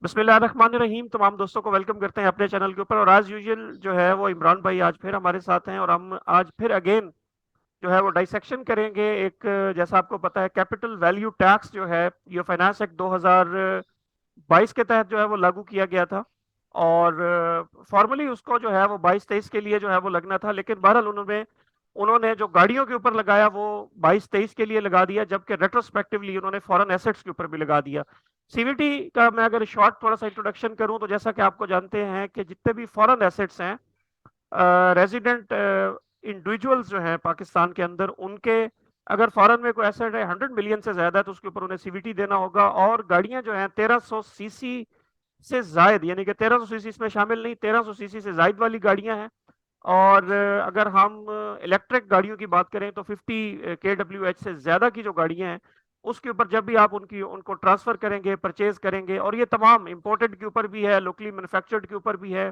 बिस्मिल्लाहिर्रहमानिर्रहीम। तमाम दोस्तों को वेलकम करते हैं अपने चैनल के ऊपर। और आज यूजुअल जो है वो इमरान भाई आज फिर हमारे साथ हैं और हम आज फिर अगेन जो है वो डाइसेक्शन करेंगे। एक जैसा आपको पता है कैपिटल वैल्यू टैक्स जो है ये फाइनेंस एक्ट 2022 के तहत जो है वो लागू किया गया था। और फॉर्मली उसको जो है वो 22-23 के लिए जो है वो लगना था, लेकिन बहरहाल उन्होंने उन्होंने जो गाड़ियों के ऊपर लगाया वो 22-23 के लिए लगा दिया, जबकि रेट्रोस्पेक्टिवली उन्होंने फॉरेन एसेट्स के ऊपर भी लगा दिया। सीवीटी का मैं अगर शॉर्ट थोड़ा सा इंट्रोडक्शन करूं तो जैसा कि आपको जानते हैं कि जितने भी फॉरेन एसेट्स हैं, रेजिडेंट इंडिविजुअल्स जो हैं पाकिस्तान के अंदर, उनके अगर फॉरेन में कोई एसेट है 100 मिलियन से ज्यादा है तो उसके ऊपर उन्हें सीवीटी देना होगा। और गाड़ियां जो हैं 1300 सीसी से जायद, यानी कि 1300 सीसी इसमें शामिल नहीं, 1300 सीसी से जायद वाली गाड़ियां हैं। और अगर हम इलेक्ट्रिक गाड़ियों की बात करें तो 50 kWh से ज्यादा की जो गाड़ियां हैं उसके ऊपर जब भी आप उनको ट्रांसफर करेंगे, परचेज करेंगे, और ये तमाम इंपोर्टेड के ऊपर भी है, लोकली मैन्युफैक्चर्ड के ऊपर भी है,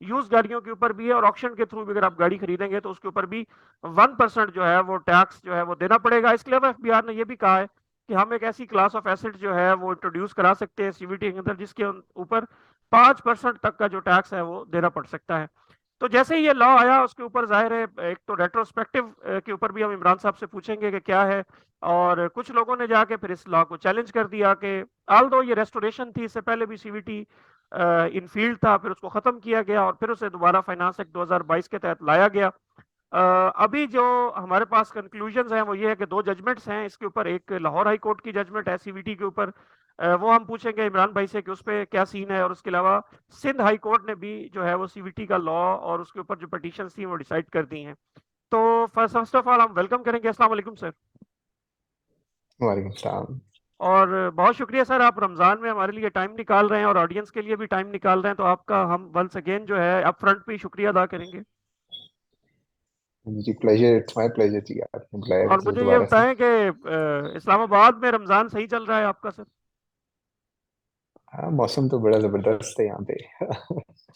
यूज गाड़ियों के ऊपर भी है, और ऑक्शन के थ्रू भी अगर आप गाड़ी खरीदेंगे तो उसके ऊपर भी 1% जो है वो टैक्स जो है वो देना पड़ेगा। इसके अलावा एफबीआर ने ये भी कहा है कि हम एक ऐसी क्लास ऑफ एसेट जो है वो इंट्रोड्यूस करा सकते हैं सीवीटी के अंदर जिसके ऊपर 5% तक का जो टैक्स है वो देना पड़ सकता है। तो जैसे ही ये लॉ आया उसके ऊपर जाहिर है एक तो रेट्रोस्पेक्टिव के ऊपर भी हम इमरान साहब से पूछेंगे कि क्या है। और कुछ लोगों ने जाके फिर इस लॉ को चैलेंज कर दिया कि आल दो ये रेस्टोरेशन थी, इससे पहले भी सीवीटी इन फील्ड था, फिर उसको खत्म किया गया और फिर उसे दोबारा फाइनेंस एक्ट 2022 के तहत लाया गया। अभी जो हमारे पास कंक्लूजन्स हैं वो ये है कि दो जजमेंट्स हैं इसके ऊपर। एक लाहौर हाई कोर्ट की जजमेंट है सीवीटी के ऊपर, वो हम पूछेंगे इमरान भाई से कि उस पे क्या सीन है। और उसके अलावा सिंध हाई कोर्ट ने भी जो है वो सीवीटी का लॉ और उसके ऊपर जो पटिशन थी वो डिसाइड कर दी हैं। तो फर्स्ट ऑफ ऑल हम वेलकम करेंगे। अस्सलाम वालेकुम सर। वालेकुम सलाम। और बहुत शुक्रिया सर, आप रमज़ान में हमारे लिए टाइम निकाल रहे हैं और ऑडियंस के लिए भी टाइम निकाल रहे हैं, तो आपका हम वंस अगेन जो है अप फ्रंट पे शुक्रिया अदा करेंगे। जी प्लेजर, इट्स माय प्लेजर जी, आपने बुलाया और मुझे ये दोबारा से। बताएं कि इस्लामाबाद में रमज़ान सही चल रहा है आपका सर? हाँ, मौसम तो बड़ा जबरदस्त है यहाँ पे।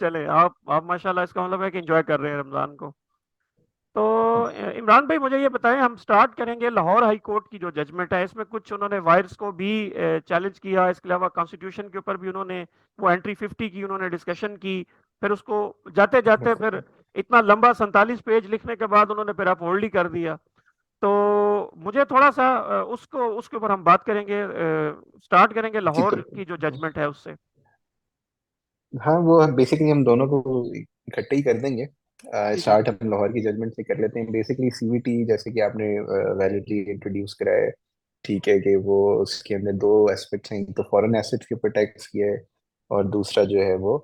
चले आप माशाल्लाह, इसका मतलब है कि एंजॉय कर रहे हैं रमज़ान को। तो इमरान भाई मुझे ये बताएं, हम स्टार्ट करेंगे लाहौर हाई कोर्ट की जो जजमेंट है, इसमें कुछ उन्होंने वायर्स को भी चैलेंज किया, इसके अलावा कॉन्स्टिट्यूशन के ऊपर भी उन्होंने वो एंट्री 50 की उन्होंने डिस्कशन की। फिर उसको जाते जाते फिर इतना लंबा 47 पेज लिखने के बाद उन्होंने फिर अप होल्ड ही कर दिया। तो मुझे थोड़ा सा उसको उसके ऊपर हम बात करेंगे, स्टार्ट करेंगे जी लाहौर की जो जजमेंट है उससे। हाँ, वो बेसिकली हम दोनों को इकट्ठे ही कर देंगे। ठीक है। स्टार्ट हम लाहौर की जजमेंट से कर लेते हैं। बेसिकली सीवीटी जैसे कि आपने वैलिडली इंट्रोड्यूस करा है, ठीक है कि वो उसके अंदर दो एस्पेक्ट्स हैं। एक तो फॉरेन एसेट्स के ऊपर टैक्स किया है और दूसरा जो है वो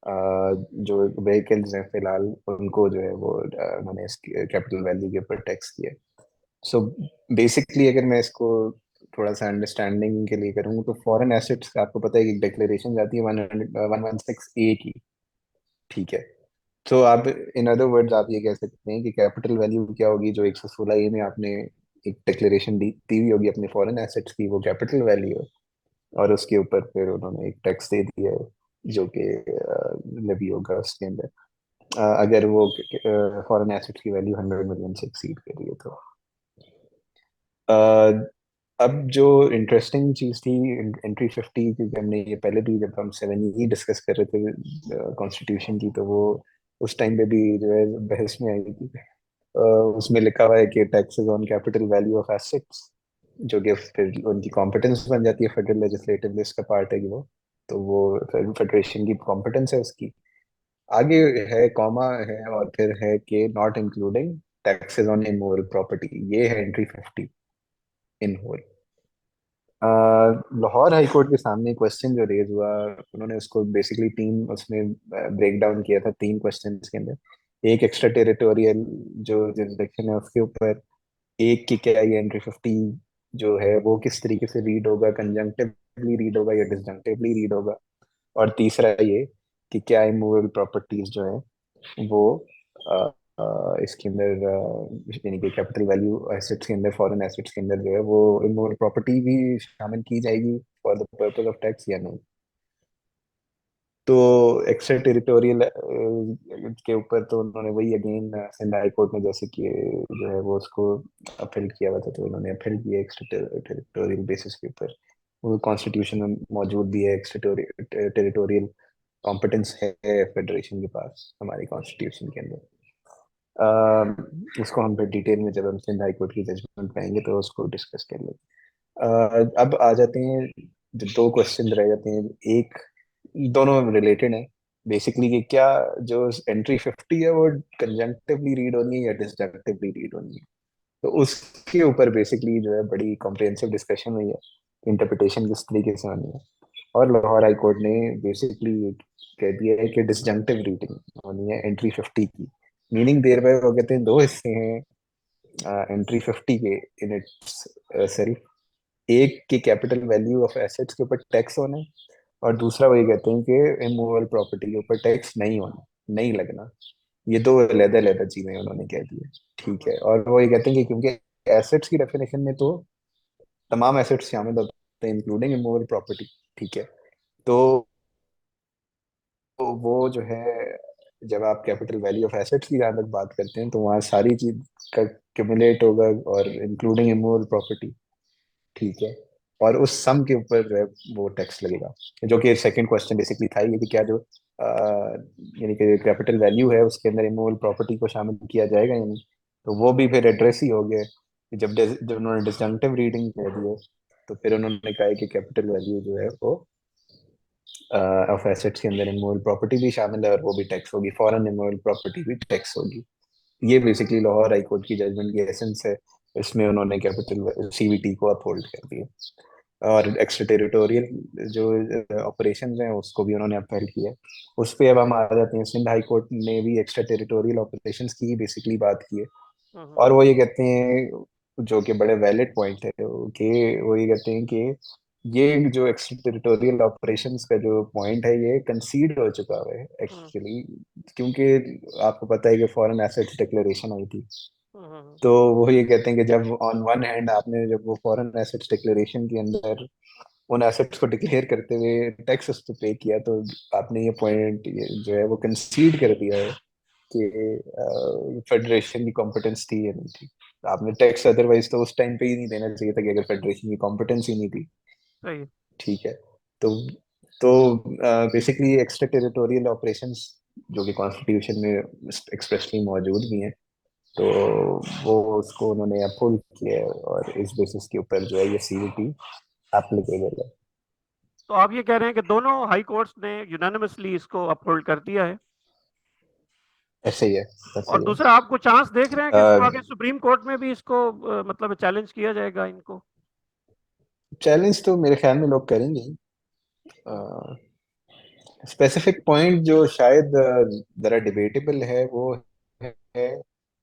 अ, जो व्हीकल्स हैं फिलहाल उनको जो है वो उन्होंने कैपिटल वैल्यू के ऊपर टैक्स किया है। सो बेसिकली अगर मैं इसको थोड़ा सा अंडरस्टैंडिंग के लिए करूँ तो फॉरेन एसेट्स का आपको पता है कि डिक्लेरेशन जाती है 116A की, ठीक है। तो आप इन अदर वर्ड्स आप ये कह सकते हैं कि कैपिटल वैल्यू क्या होगी, जो 116A में आपने एक डिक्लेरेशन दी हुई होगी अपने फॉरेन एसेट्स की, वो कैपिटल वैल्यू है। और उसके ऊपर फिर उन्होंने एक टैक्स दे दिया है जो कि लेवी होगा उसके अंदर, अगर वो फॉरेन एसेट्स की वैल्यू 100 मिलियन से एक्सीड कर रही है तो। अ, अब जो इंटरेस्टिंग चीज थी एंट्री 50, क्योंकि हमने ये पहले भी जब हम 7E डिस्कस कर रहे थे कॉन्स्टिट्यूशन की, तो वो उस टाइम पे भी जो है बहस में आई थी। अ, उसमें लिखा हुआ है कि taxes on capital value of assets, जो कि फिर उनकी कॉम्पिटेंस बन जाती है, फेडरल लेजिस्लेटिव लिस्ट का पार्ट है कि वो, तो वो फेडरेशन की कॉम्पिटेंस है उसकी। आगे है कॉमा है और फिर है कि not including taxes on immoral property. ये है entry 50 in whole. Lahore high court के सामने क्वेश्चन जो रेज हुआ, उन्होंने उसको बेसिकली तीन उसमें ब्रेक डाउन किया था, तीन क्वेश्चन के अंदर। एक एक्स्ट्रा टेरिटोरियल जो जुरिसडिक्शन है उसके ऊपर, एक की क्या ये एंट्री 50 जो है वो किस तरीके से रीड होगा, कंजंक्टिवली रीड होगा या डिसजंक्टिवली रीड होगा, और तीसरा ये कि क्या इमूवेबल प्रॉपर्टीज जो है वो अ, इसके अंदर यानी कि कैपिटल वैल्यू एसेट्स के अंदर, फॉरेन एसेट्स के अंदर जो है वो इमूवेबल प्रॉपर्टी भी शामिल की जाएगी for the purpose of tax या नहीं। तो एक्स्ट्रा टेरिटोरियल के ऊपर तो उन्होंने वही अगेन सिंध हाई कोर्ट में जैसे कि जो है वो उसको अपील किया हुआ था, तो उन्होंने अपील किया एक्स्ट्रा टेरिटोरियल बेसिस के ऊपर। वो कॉन्स्टिट्यूशन में मौजूद भी है, एक्स्ट्रा टेरिटोरियल कॉम्पिटेंस है फेडरेशन के पास हमारी कॉन्स्टिट्यूशन के अंदर। उसको हम फिर डिटेल में जब हम सिंध हाई कोर्ट की जजमेंट पे आएंगे तो उसको डिस्कस कर लेंगे। अब आ जाते हैं, जो दो क्वेश्चन रह जाते हैं, एक दोनों रिलेटेड है बेसिकली, कि क्या जो एंट्री 50 है वो कंजंक्टिवली रीड होनी है या डिसजंक्टिवली रीड होनी है। तो उसके ऊपर बेसिकली जो है बड़ी कॉम्प्रिहेंसिव डिस्कशन हुई है, इंटरप्रिटेशन किस तरीके से होनी है। और लाहौर हाई कोर्ट ने बेसिकली कह दिया है कि डिसजंक्टिव रीडिंग होनी है एंट्री 50 की। मीनिंग देर बाय वो कहते हैं दो हिस्से हैं एंट्री 50 के इन इट्स सेल्फ। एक की कैपिटल वैल्यू ऑफ एसेट्स के ऊपर टैक्स होना है, और दूसरा वही कहते हैं कि इमूवेबल प्रॉपर्टी के ऊपर टैक्स नहीं होना, नहीं लगना। ये दो अलग अलग चीजें उन्होंने कह दी है। ठीक है, और वो ये कहते हैं कि क्योंकि एसेट्स की डेफिनेशन में तो तमाम एसेट्स शामिल होते हैं इंक्लूडिंग इमूवेबल प्रॉपर्टी। ठीक है, तो वो जो है, जब आप कैपिटल वैल्यू ऑफ एसेट्स की जहाँ तक बात करते हैं तो वहाँ सारी चीज का क्यूमुलेट होगा और इंक्लूडिंग इमूवेबल प्रॉपर्टी। ठीक है, और उस सम के ऊपर जो है वो टैक्स लगेगा। जो कि सेकंड क्वेश्चन बेसिकली था ये कि क्या जो यानी कि कैपिटल वैल्यू है उसके अंदर इमूवेबल प्रॉपर्टी को शामिल किया जाएगा या नहीं। तो वो भी फिर एड्रेस ही हो गया कि जब उन्होंने डिसजंक्टिव रीडिंग कह दी है, तो फिर उन्होंने कहा है कि कैपिटल वैल्यू जो है वो ऑफ एसेट्स के अंदर इमूवेबल प्रॉपर्टी भी शामिल है और वो भी टैक्स होगी, फॉरेन इमूवेबल प्रॉपर्टी भी टैक्स होगी। ये बेसिकली लाहौर हाई कोर्ट की जजमेंट की एसेंस है। इसमें उन्होंने कैपिटल सीवीटी को अपहोल्ड कर दिया, और एक्स्ट्रा टेरिटोरियल जो ऑपरेशंस हैं उसको भी उन्होंने अपहेल्ड किया। उस पे अब हम आ जाते हैं, सिंध हाई कोर्ट ने भी एक्स्ट्रा टेरिटोरियल ऑपरेशंस की बेसिकली बात की है। हम्म। और वो ये कहते हैं, जो कि बड़े वैलिड पॉइंट है, कि वो ये कहते हैं कि ये जो एक्स्ट्रा टेरिटोरियल ऑपरेशंस का जो पॉइंट है ये कंसीड हो चुका है हम्म। एक्चुअली। क्योंकि आपको पता है कि फॉरेन एसेट्स डिक्लेरेशन आई थी। हम्म। तो वो ये कहते हैं कि जब ऑन वन हैंड आपने जब वो फॉरेन एसेट्स डिक्लेरेशन के अंदर उन एसेट्स को डिक्लेयर करते हुए टैक्स उस पर पे किया, तो आपने ये पॉइंट जो है वो कंसीड कर दिया है कि फेडरेशन की कॉम्पिटेंस थी या नहीं थी। आपने टैक्स अदरवाइज तो उस टाइम पे ही नहीं देना चाहिए था कि अगर फेडरेशन की कॉम्पिटेंस ही नहीं थी। सही है। ठीक है, तो तो बेसिकली एक्स्ट्रा टेरिटोरियल ऑपरेशंस जो कि कॉन्स्टिट्यूशन में एक्सप्रेसली मौजूद भी हैं, तो वो उसको उन्होंने अप्रूव किया है, और इस बेसिस के ऊपर जो है ये सीवीटी एप्लीकेबल है। तो आप ये कह रहे हैं कि दोनों हाई कोर्ट्स ने यूनानिमसली इसको अपहोल्ड कर दिया है। ऐसे ही है, ऐसे और ही है। दूसरा, आपको चांस देख रहे हैं कि इसको आगे सुप्रीम कोर्ट में भी इसको मतलब चैलेंज किया जाएगा इनको। चैलेंज तो मेरे ख्याल में लोग करेंगे ही। स्पेसिफिक पॉइंट जो शायद जरा डिबेटेबल है वो है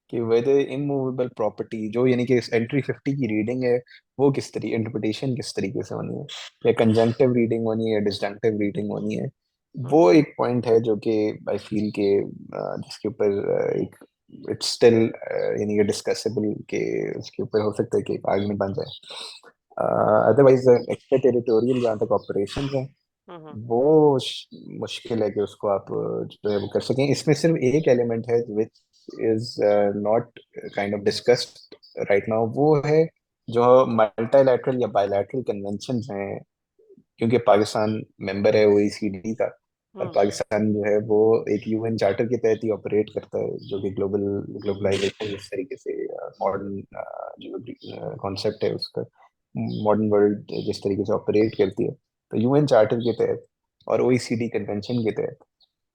कि वेदर इमूवेबल प्रॉपर्टी जो यानी कि एंट्री 50 की रीडिंग है, वो किस तरीके इंटरप्रिटेशन किस तरीके से होनी है, या कंजंक्टिव रीडिंग होनी है या डिसजंक्टिव रीडिंग होनी है। हम्म। वो एक पॉइंट है जो कि आई फील के जिसके ऊपर एक इट्स स्टिल यानी कि डिस्कसेबल, के उसके ऊपर हो सकता है कि एक आर्गुमेंट बन जाए। अदरवाइज एक्स्ट्रा टेरिटोरियल जहाँ तक ऑपरेशन है हम्म। वो मुश्किल है कि उसको आप जो है वो कर सकें। इसमें सिर्फ एक एलिमेंट है which is not kind of discussed right now, वो है जो मल्टीलैटरल या बायलैटरल कन्वेंशन हैं। क्योंकि पाकिस्तान मेंबर है ओईसीडी का, और हम्म। पाकिस्तान जो है वो एक यूएन चार्टर के तहत ही ऑपरेट करता है, जो कि ग्लोबलाइजेशन जिस तरीके से मॉडर्न जो कॉन्सेप्ट है उसका, मॉडर्न वर्ल्ड जिस तरीके से ऑपरेट करती है, तो यूएन चार्टर के तहत और ओईसीडी कन्वेंशन के तहत,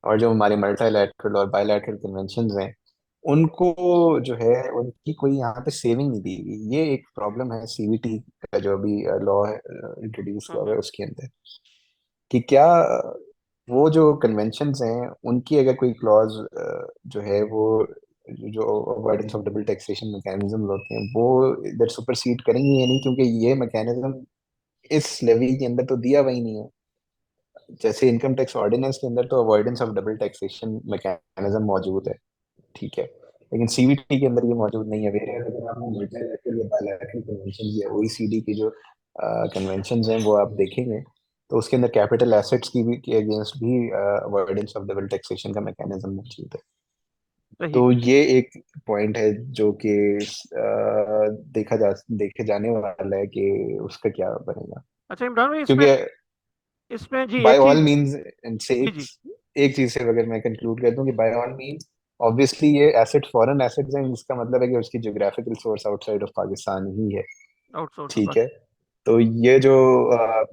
और जो हमारे मल्टीलैटरल और बायलैटरल कन्वेंशन हैं उनको जो है उनकी कोई यहाँ पे सेविंग नहीं दी गई। ये एक प्रॉब्लम है सीवीटी का जो अभी लॉ इंट्रोड्यूस हुआ है हम्म। उसके अंदर, कि क्या वो जो कन्वेंशंस हैं उनकी अगर कोई क्लॉज जो है वो जो avoidance of double taxation mechanism होते हैं वो इधर सुपरसीड करेंगे या नहीं, क्योंकि ये मैकेनिज्म इस लेवी के अंदर तो दिया हुआ ही नहीं है। जैसे इनकम टैक्स ऑर्डिनेंस के अंदर तो avoidance of double taxation mechanism मौजूद है। ठीक है, लेकिन सीवीटी के अंदर ये मौजूद नहीं है। वेरे अगर आप मल्टीलैटरल या बायलैटरल कन्वेंशन या ओईसीडी की जो कन्वेंशन हैं वो आप देखेंगे, तो उसके अंदर कैपिटल एसेट्स की भी के अगेंस्ट भी अवॉइडेंस ऑफ डबल टैक्सेशन का मैकेनिज्म मौजूद है। तो सही। ये एक पॉइंट है जो कि देखे जाने वाला है कि उसका क्या बनेगा। अच्छा इमरान भाई, इसमें क्योंकि इसमें जी बाय एक ऑल चीज। मींस से जी जी। एक चीज से अगर मैं कंक्लूड कर दूं कि बाय ऑल मींस ऑब्वियसली ये एसेट फॉरेन एसेट्स हैं, इसका मतलब है कि उसकी geographical source outside of Pakistan ही है। आउटसोर्स ठीक होगा। है। तो ये जो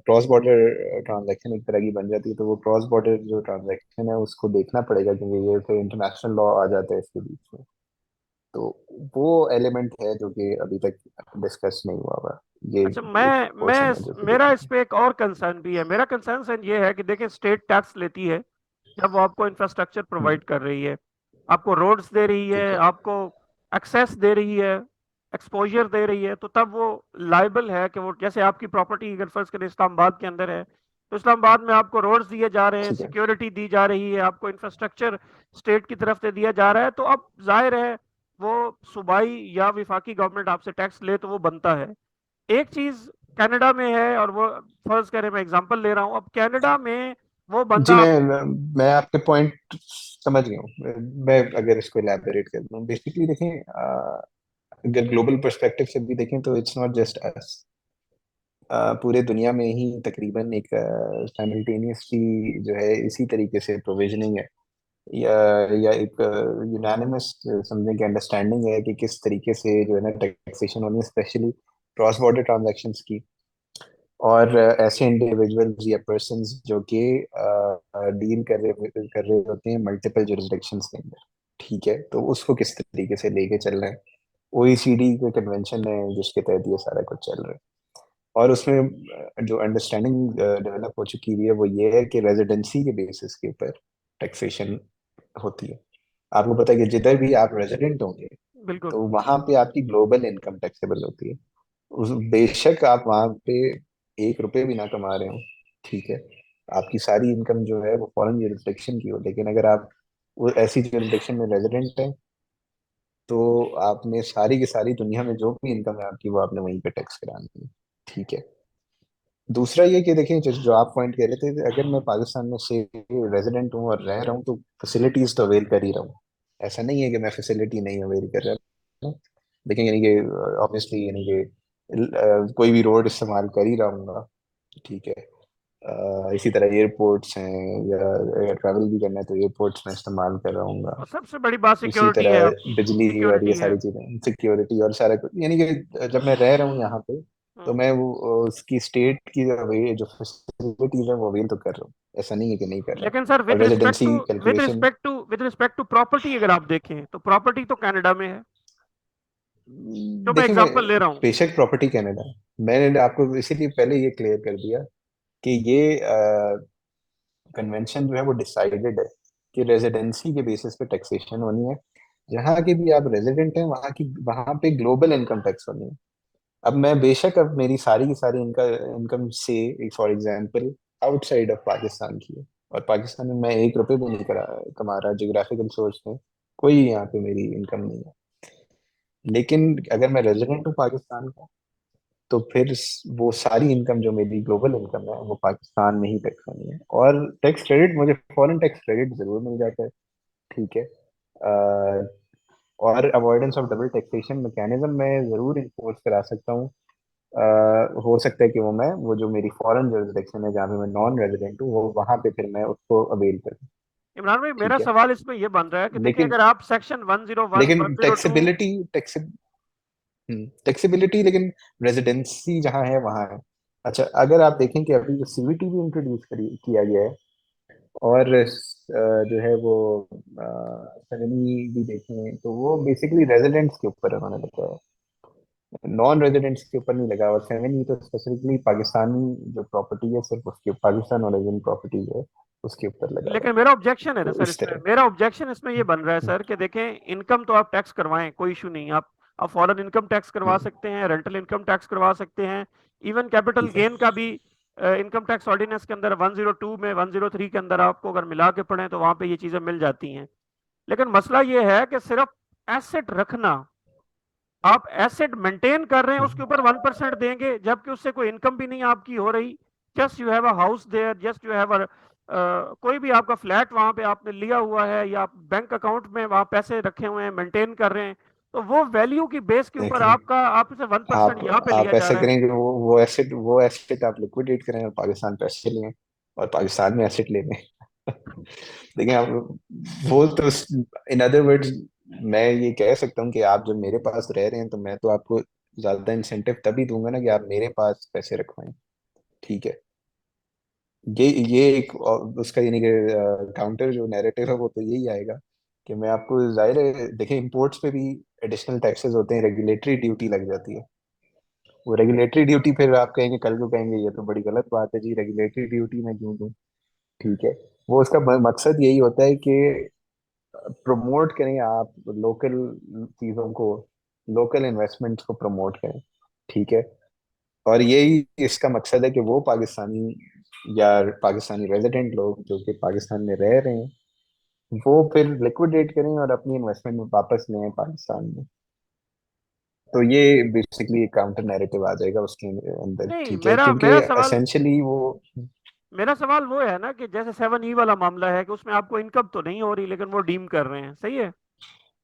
क्रॉस बॉर्डर ट्रांजैक्शन एक तरह की बन जाती है, तो वो क्रॉस बॉर्डर जो ट्रांजैक्शन है उसको देखना पड़ेगा, क्योंकि ये तो इंटरनेशनल लॉ आ जाता है इसके बीच में। तो वो एलिमेंट है जो कि अभी तक डिस्कस नहीं हुआ हुआ। ये अच्छा एक पर्सन है जो कि मेरा देखना इस पे एक और कंसर्न भी है। मेरा कंसर्न ये है कि देखिए, स्टेट टैक्स लेती है जब वो आपको इंफ्रास्ट्रक्चर है। प्रोवाइड कर रही है, आपको रोड्स दे रही है, ठीक है। आपको एक्सेस दे रही है, एक्सपोजर दे रही है, तो तब वो लाइबल है कि वो, जैसे आपकी प्रॉपर्टी अगर फर्ज करें इस्लामाबाद के अंदर है, तो इस्लामाबाद में आपको रोड्स दिए जा रहे हैं, ठीक है। सिक्योरिटी दी जा रही है, आपको इंफ्रास्ट्रक्चर स्टेट की तरफ से दिया जा रहा है, तो अब जाहिर है वो सूबाई या विफाकी गवर्नमेंट आपसे टैक्स ले तो वो बनता है। एक चीज कनाडा में है, और वो फर्ज करें, मैं एग्जांपल ले रहा हूं, अब कनाडा में वो जी, बंदा आप। मैं आपके पॉइंट समझ गया हूँ। मैं अगर इसको इलेबोरेट कर दूं, बेसिकली देखें, अगर ग्लोबल पर्सपेक्टिव से भी देखें तो इट्स नॉट जस्ट अस। पूरे दुनिया में ही तकरीबन एक साइमल्टेनियसली जो है इसी तरीके से प्रोविजनिंग है, या एक यूनानिमस समझने की अंडरस्टैंडिंग है कि किस तरीके से जो है ना टैक्सेशन होनी है, स्पेशली क्रॉस बॉर्डर ट्रांजैक्शंस की। और ऐसे इंडिविजुअल्स या पर्सन्स जो कि डील कर रहे होते हैं मल्टीपल जुरिसडिक्शंस के अंदर। ठीक है, तो उसको किस तरीके से लेके चल रहे हैं। ओईसीडी के कन्वेंशन है जिसके तहत ये सारा कुछ चल रहा है। और उसमें जो अंडरस्टैंडिंग डेवलप हो चुकी हुई है वो ये है कि रेजिडेंसी के बेसिस के ऊपर टैक्सेशन होती है। आपको पता है कि जिधर भी आप रेजिडेंट होंगे, बिल्कुल। तो वहां पे आपकी ग्लोबल इनकम टैक्सेबल होती है। उस बेशक आप वहां पे 1 रुपए भी ना कमा रहे हो, ठीक है, आपकी सारी इनकम जो है वो फॉरेन जुरिसडिक्शन की हो, लेकिन अगर आप वो ऐसी जुरिसडिक्शन में रेजिडेंट है, तो आपने सारी की सारी दुनिया में जो भी इनकम है आपकी वो आपने वहीं पे टैक्स करानी है। ठीक है। दूसरा ये कि देखिए, जो आप पॉइंट कह रहे थे, अगर मैं पाकिस्तान में से रेजिडेंट हूँ और रह रहा हूँ तो फैसिलिटीज तो अवेल कर ही रहा हूँ। ऐसा नहीं है कि मैं फैसिलिटी नहीं अवेल कर रहा हूँ। लेकिन यानी कि ऑब्वियसली यानी कि कोई भी रोड इस्तेमाल कर ही रहूंगा। ठीक है। इसी तरह एयरपोर्ट्स हैं, या ट्रैवल भी करना है तो एयरपोर्ट्स में इस्तेमाल कर रहूंगा। और सबसे बड़ी बात इसी सिक्योरिटी है तरह आपकी। बिजली और ये सिक्योरिटी है। सारी चीजें, सिक्योरिटी और सारा कुछ, यानी कि जब मैं रह रहा हूँ यहाँ पे, तो हम्म। मैं वो उसकी स्टेट की जो फैसिलिटीज है वो अवेल तो कर रहा हूँ। ऐसा नहीं है कि नहीं कर रहा। लेकिन सर, और residency calculation, with respect to property अगर आप देखें, तो प्रॉपर्टी तो कनाडा में है, जो मैं देखिए, मैं एग्जांपल ले रहा हूँ। बेशक प्रॉपर्टी कनाडा, मैंने आपको इसीलिए पहले ये क्लियर कर दिया कि ये कन्वेंशन जो है वो डिसाइडेड है कि रेजिडेंसी के बेसिस पे टैक्सेशन होनी है। जहाँ के भी आप रेजिडेंट हैं वहाँ पे ग्लोबल इनकम टैक्स होनी है। अब मैं बेशक अब मेरी सारी की सारी इनकम से, for example, outside of Pakistan की है, और पाकिस्तान में मैं 1 रुपए भी नहीं कमा रहा, जोग्राफिकल सोर्स में कोई यहाँ पे मेरी इनकम नहीं है। लेकिन अगर मैं रेजिडेंट हूँ पाकिस्तान का, तो फिर वो सारी इनकम जो मेरी ग्लोबल इनकम है वो पाकिस्तान में ही टैक्स होनी है। और टैक्स क्रेडिट, मुझे फॉरेन टैक्स क्रेडिट जरूर मिल जाता है। ठीक है। और avoidance of double taxation mechanism मैं जरूर इन्फोर्स करा सकता हूँ। हो सकता है कि वो जो मेरी फॉरेन जुरिसडिक्शन है जहाँ पे मैं नॉन रेजिडेंट हूँ, वो वहां पे फिर मैं उसको अवेल करूँ। इमरान भाई, मेरा ठीक है। सवाल इसमें यह बन रहा है कि देखिए, लेकिन अगर आप सेक्शन 101, लेकिन 102। टैक्सेबिलिटी लेकिन रेजिडेंसी जहाँ है वहाँ है। अच्छा, अगर आप देखें कि अभी जो सीवीटी भी इंट्रोड्यूस किया गया है, और जो है वो सेरेमनी भी देखें, तो वो बेसिकली रेजिडेंट्स के ऊपर उन्होंने लिखा है, नॉन रेजिडेंट्स के ऊपर नहीं लगा। और सेरेमनी तो स्पेसिफिकली पाकिस्तानी जो प्रॉपर्टी है, सिर्फ उसके पाकिस्तान ओरिजिन प्रॉपर्टी है उसके ऊपर लगा हुआ लेकिन है। मेरा ऑब्जेक्शन है ना तो सर, इस इसमें तरह। मेरा ऑब्जेक्शन इसमें ये बन रहा है हम्म, सर कि देखें, इनकम तो आप टैक्स करवाएं, कोई इशू नहीं। आप फॉरेन इनकम टैक्स करवा हम्म, सकते हैं, रेंटल इनकम टैक्स करवा सकते हैं, इवन कैपिटल ठीक है। गेन का भी इनकम टैक्स ऑर्डिनेंस के अंदर 102 में, 103 के अंदर आपको अगर मिला के पढ़ें तो वहां पे ये चीजें मिल जाती हैं। लेकिन मसला ये है कि सिर्फ एसेट रखना, आप एसेट मेंटेन कर रहे हैं, उसके हम्म, ऊपर 1% देंगे, जबकि उससे कोई इनकम भी नहीं आपकी हो रही। Just you have a house there, just you have a कोई भी आपका फ्लैट वहां पे आपने लिया हुआ है, या आप बैंक अकाउंट में वहां पैसे रखे हुए हैं, मेंटेन कर रहे हैं, तो वो वैल्यू की बेस के ऊपर देखिए, आपका आपसे 1% आप यहाँ पे लिया आप जा ऐसा रहा है। करेंगे, वो एसेट आप लिक्विडेट करें और पाकिस्तान पैसे लें और पाकिस्तान में एसेट ले लें। देखिए आप, वो तो, इन अदर वर्ड्स, मैं ये कह सकता हूँ कि आप जब मेरे पास रह रहे हैं तो मैं तो आपको ज्यादा इंसेंटिव तभी दूंगा ना कि आप मेरे पास पैसे रखवाएं। ठीक है। ये एक उसका यानी कि काउंटर जो नैरेटिव है वो तो यही आएगा कि मैं आपको, जाहिर है देखिए, इंपोर्ट्स पे भी एडिशनल टैक्सेस होते हैं, रेगुलेटरी ड्यूटी लग जाती है। वो रेगुलेटरी ड्यूटी फिर आप कहेंगे, कल को कहेंगे ये तो बड़ी गलत बात है जी, रेगुलेटरी ड्यूटी मैं क्यों दूं। ठीक है। वो उसका मकसद यही होता है कि प्रमोट करें आप लोकल चीजों को, लोकल इन्वेस्टमेंट्स को प्रमोट करें। ठीक है। और यही इसका मकसद है कि वो पाकिस्तानी या पाकिस्तानी रेजिडेंट लोग जो कि पाकिस्तान में रह रहे हैं, वो फिर लिक्विडेट करें और अपनी इन्वेस्टमेंट वापस लें पाकिस्तान में। तो ये बेसिकली एक काउंटर नैरेटिव आ जाएगा उसके अंदर। नहीं, ठीक है, मेरा क्योंकि मेरा सवाल एसेंशियली वो। मेरा सवाल वो है ना कि जैसे 7E वाला मामला है कि उसमें आपको इनकम तो नहीं हो रही, लेकिन वो डीम कर रहे हैं, सही है।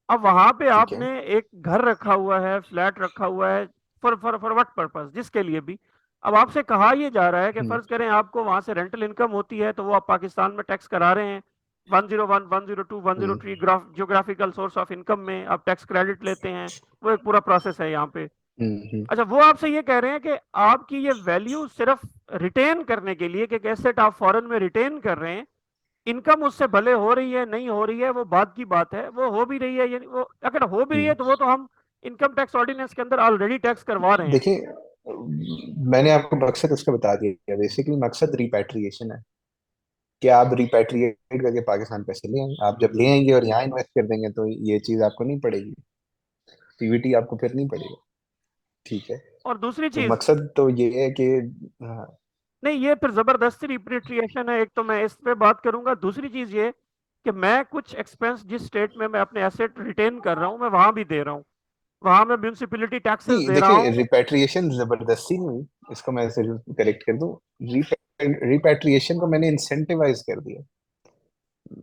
अब वहां पे ठीक है। आपने एक घर रखा हुआ है, फ्लैट रखा हुआ है, फॉर व्हाट पर्पस, जिसके लिए भी। अब आपसे कहा यह जा रहा है कि हम्म। फर्ज करें आपको वहां से रेंटल इनकम होती है, तो वो आप पाकिस्तान में टैक्स करा रहे हैं। 101, 102, 103 हम्म। जियोग्राफिकल सोर्स ऑफ इनकम में आप टैक्स क्रेडिट लेते हैं। वो एक पूरा प्रोसेस है यहाँ पे। हम्म। अच्छा, वो आपसे ये कह रहे हैं कि आपकी ये वैल्यू सिर्फ रिटेन करने के लिए, कि एक एसेट आप फॉरेन में रिटेन कर रहे हैं, इनकम उससे भले हो रही है नहीं हो रही है वो बात की बात है, वो हो भी रही है, यानी वो अगर हो भी रही है हम्म। तो वो तो हम इनकम टैक्स ऑर्डिनेंस के अंदर ऑलरेडी टैक्स करवा रहे हैं। देखिए, मैंने आपको मकसद उसका बता दिया, बेसिकली मकसद रिपैट्रिएशन है कि आप रिपैट्रिएट करके पाकिस्तान पैसे ले आएंगे। आप जब ले आएंगे और यहाँ इन्वेस्ट कर देंगे तो ये चीज आपको नहीं पड़ेगी, पीवीटी आपको फिर नहीं पड़ेगा। ठीक है। और दूसरी तो चीज, मकसद तो ये है कि, हाँ। नहीं ये फिर जबरदस्ती रिपेट्रिएशन है, एक तो मैं इस पे बात करूंगा। दूसरी चीज ये कि मैं कुछ एक्सपेंस जिस स्टेट में मैं अपने एसेट रिटेन कर रहा हूँ मैं वहां भी दे रहा हूँ, वहां मैं म्यूनिसिपैलिटी टैक्सेस नहीं दे रहा देखिए, हूँ। रिपैट्रिएशन जबरदस्ती नहीं हुई, इसको मैं सिर्फ करेक्ट कर दूं। रिपैट्रिएशन को मैंने इंसेंटिवाइज कर दिया।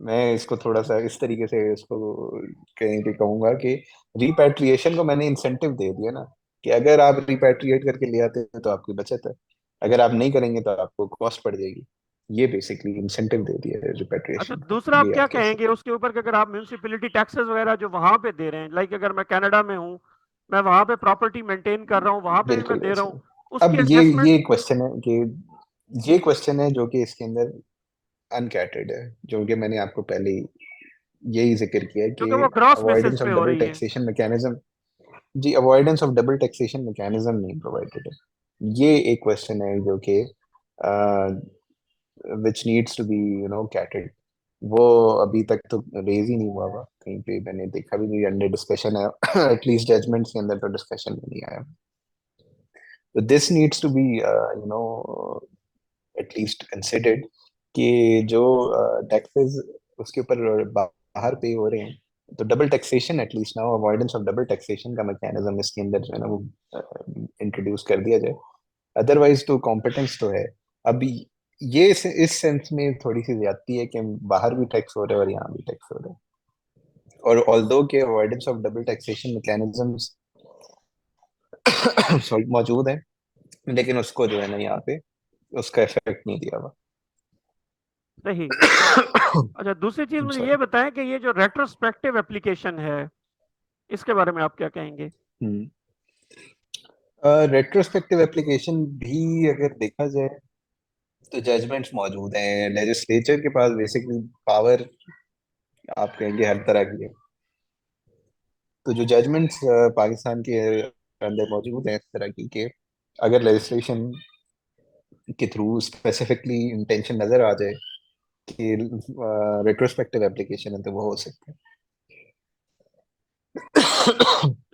मैं इसको थोड़ा सा इस तरीके से इसको कहीं पे कहूंगा कि रिपैट्रिएशन को मैंने इंसेंटिव दे दिया ना, कि अगर आप रिपैट्रिएट करके ले आते हैं तो आपकी बचत है, अगर आप नहीं करेंगे तो आपको कॉस्ट पड़ जाएगी। ये बेसिकली इंसेंटिव दे दिया है अच्छा, रिपैट्रिएशन का, दूसरा आप ये क्या आप कह कहेंगे सकते उसके ऊपर कि अगर आप म्यूनिसिपैलिटी टैक्सेस वगैरह जो वहां पे दे रहे हैं, लाइक अगर मैं कनाडा में हूँ, मैं वहां पे प्रॉपर्टी मेंटेन कर रहा हूँ, वहां हैं। पे भी मैं बिल्कुल दे रहा वैसे हूँ, ही। उसकी अब ये एसेसमेंट। एक क्वेश्चन है कि, ये क्वेश्चन है जो कि इसके अंदर अनकैटेड है, जो कि मैंने आपको पहले ही यही जिक्र किया कि क्योंकि वो ग्रॉस बेसिस अवॉइडेंस ऑफ पे हो डबल रही है। Taxation mechanism. जी, avoidance of double taxation mechanism नहीं प्रोवाइडेड है। ये एक क्वेश्चन है जो कि which needs to be catered. वो अभी तक तो रेज ही नहीं हुआ कहीं पे, मैंने देखा भी नहीं, अंडर डिस्कशन है। एटलीस्ट जजमेंट्स के अंदर तो डिस्कशन में नहीं आया। तो this needs to be no at least considered कि जो टैक्सेस उसके ऊपर बाहर पे हो रहे हैं, तो डबल टैक्सेशन एटलीस्ट ना, अवॉइडेंस ऑफ डबल टैक्सेशन का मैकेनिज्म इसके अंदर जो है ना वो इंट्रोड्यूस कर दिया जाए। अदरवाइज तो कॉम्पिटेंस तो है। अभी ये इस सेंस में थोड़ी सी ज्यादती है कि बाहर भी टैक्स हो रहा है और यहाँ भी टैक्स हो रहा है। और ऑल्दो के avoidance of double taxation mechanisms sorry मौजूद है, लेकिन उसको जो है ना यहाँ पे उसका इफेक्ट नहीं दिया सही। हुआ। अच्छा, दूसरी चीज मुझे ये सॉरी। बताएं कि ये जो रेट्रोस्पेक्टिव एप्लीकेशन है, इसके बारे में आप क्या कहेंगे। रेट्रोस्पेक्टिव एप्लीकेशन भी अगर देखा जाए तो जजमेंट्स मौजूद हैं, लेजिस्लेचर के पास बेसिकली पावर आप कहेंगे हर तरह की है। तो जो जजमेंट्स पाकिस्तान के अंदर मौजूद हैं इस तरह की के, अगर लेजिस्लेशन के थ्रू स्पेसिफिकली इंटेंशन नजर आ जाए कि रेट्रोस्पेक्टिव एप्लीकेशन है तो वो हो सकता है।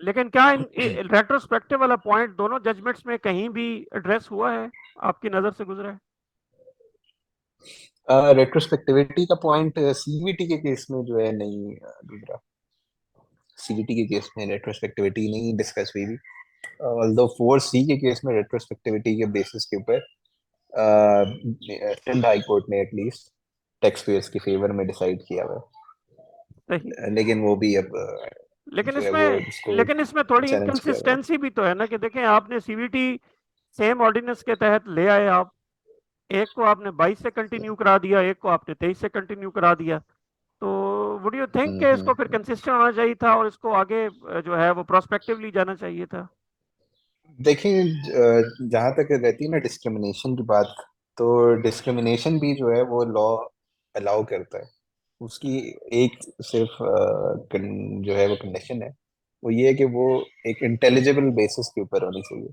लेकिन क्या इन रेट्रोस्पेक्टिव वाला पॉइंट दोनों जजमेंट्स में कहीं भी एड्रेस हुआ है, आपकी नजर से गुजरा है। रेट्रोस्पेक्टिविटी का पॉइंट सीवीटी के केस में जो है नहीं गुजरा। सीवीटी के केस में रेट्रोस्पेक्टिविटी नहीं डिस्कस हुई थी। ऑल्दो 4C के केस में रेट्रोस्पेक्टिविटी के बेसिस के ऊपर सिंध हाई कोर्ट ने एटलीस्ट टैक्स पेयर्स के फेवर में डिसाइड किया हुआ सही। है। लेकिन वो भी अब लेकिन जो है वो इसमें इसको लेकिन इसमें थोड़ी चैलेंज किया हुआ इनकंसिस्टेंसी भी तो है ना, कि देखें आपने सीवीटी सेम ऑर्डिनेंस के तहत ले आए आप, एक को आपने 22 से है। कंटिन्यू करा दिया, एक को आपने 23 से कंटिन्यू करा दिया। तो वुड यू थिंक कि इसको फिर हम्म। कंसिस्टेंट होना चाहिए था और इसको आगे जो है वो प्रोस्पेक्टिवली जाना चाहिए था। देखिए, जहाँ तक रहती है ना डिस्क्रिमिनेशन की बात, तो डिस्क्रिमिनेशन भी जो है वो लॉ अलाउ करता है। उसकी एक सिर्फ जो है वो कंडीशन है, वो ये है कि वो एक इंटेलिजिबल बेसिस के ऊपर होनी चाहिए।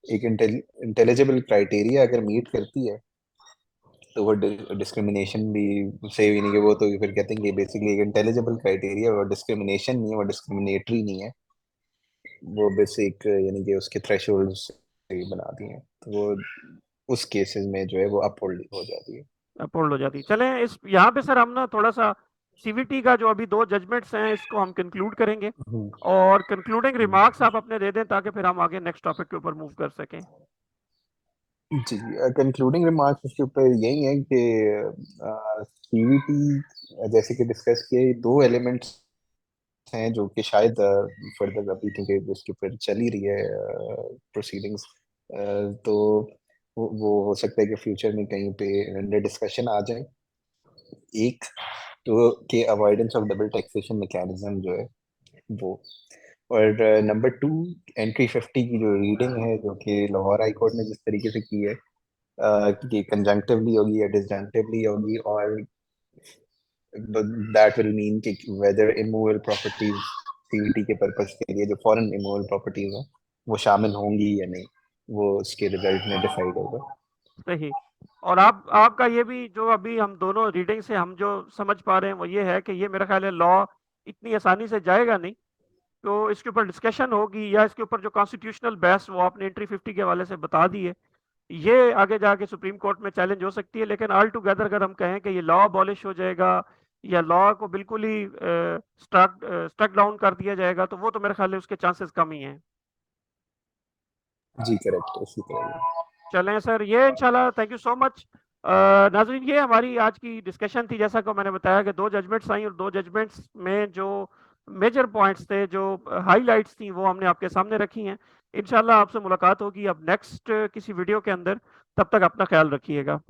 एक इंटेलिजिबल क्राइटेरिया अगर मीट करती है तो वो डिस्क्रिमिनेशन भी सही नहीं है। वो तो फिर कहते हैं कि बेसिकली एक इंटेलिजिबल क्राइटेरिया और डिस्क्रिमिनेशन नहीं है, वो डिस्क्रिमिनेटरी नहीं है। वो बेसिक यानी कि उसके थ्रेशोल्ड सही बना दिए हैं, तो वो उस केसेस में जो है वो अपहोल्ड हो जाती है। अपोल्ड हो जाती। चलें इस यहाँ पे सर हम ना थोड़ा सा सीवीटी का जो अभी दो जजमेंट्स हैं इसको हम कंक्लूड करेंगे, हम्म। और कंक्लूडिंग रिमार्क्स हम्म। आप अपने दे दें ताकि फिर हम आगे नेक्स्ट टॉपिक के ऊपर मूव कर सकें। जी, कंक्लूडिंग रिमार्क्स इसके ऊपर यही है कि सीवीटी जैसे कि डिस्कस किए, दो एलिमेंट्स हैं जो कि शायद फर्दर अभी क्योंकि इसके ऊपर चल ही रही है प्रोसीडिंग्स, तो वो हो सकता है कि फ्यूचर में कहीं पे अंडर डिस्कशन आ जाए। एक तो कि avoidance of double taxation mechanism जो है वो, और नंबर टू एंट्री 50 की जो रीडिंग है जो कि लाहौर हाई कोर्ट ने जिस तरीके से की है, कि कंजंक्टिवली होगी या डिसजंक्टिवली होगी, और दैट विल मीन कि वेदर इमूवेबल प्रॉपर्टीज सीवीटी के पर्पस के लिए जो फॉरेन इमूवेबल प्रॉपर्टीज हैं वो शामिल होंगी या नहीं, वो उसके रिजल्ट में डिसाइड होगा। सही। और आप आपका ये भी जो अभी हम दोनों रीडिंग से हम जो समझ पा रहे हैं वो ये है कि ये मेरा ख्याल है लॉ इतनी आसानी से जाएगा नहीं, तो इसके ऊपर डिस्कशन होगी, या इसके ऊपर जो कॉन्स्टिट्यूशनल बहस वो आपने एंट्री 50 के हवाले से बता दी है, ये आगे जाके सुप्रीम कोर्ट में चैलेंज हो सकती है। लेकिन ऑल टुगेदर अगर हम कहें कि ये लॉ अबॉलिश हो जाएगा या लॉ को बिल्कुल ही स्ट्रक डाउन कर दिया जाएगा, तो वो तो मेरे ख्याल है उसके चांसेस कम ही हैं। जी करेक्ट, इसी तरह। चलें सर, ये इंशाल्लाह, थैंक यू सो मच। नाजरीन, ये हमारी आज की डिस्कशन थी। जैसा कि मैंने बताया कि दो जजमेंट्स आई और दो जजमेंट्स में जो मेजर पॉइंट्स थे, जो हाईलाइट्स थी, वो हमने आपके सामने रखी हैं। इंशाल्लाह आपसे मुलाकात होगी अब नेक्स्ट किसी वीडियो के अंदर। तब तक अपना ख्याल रखिएगा।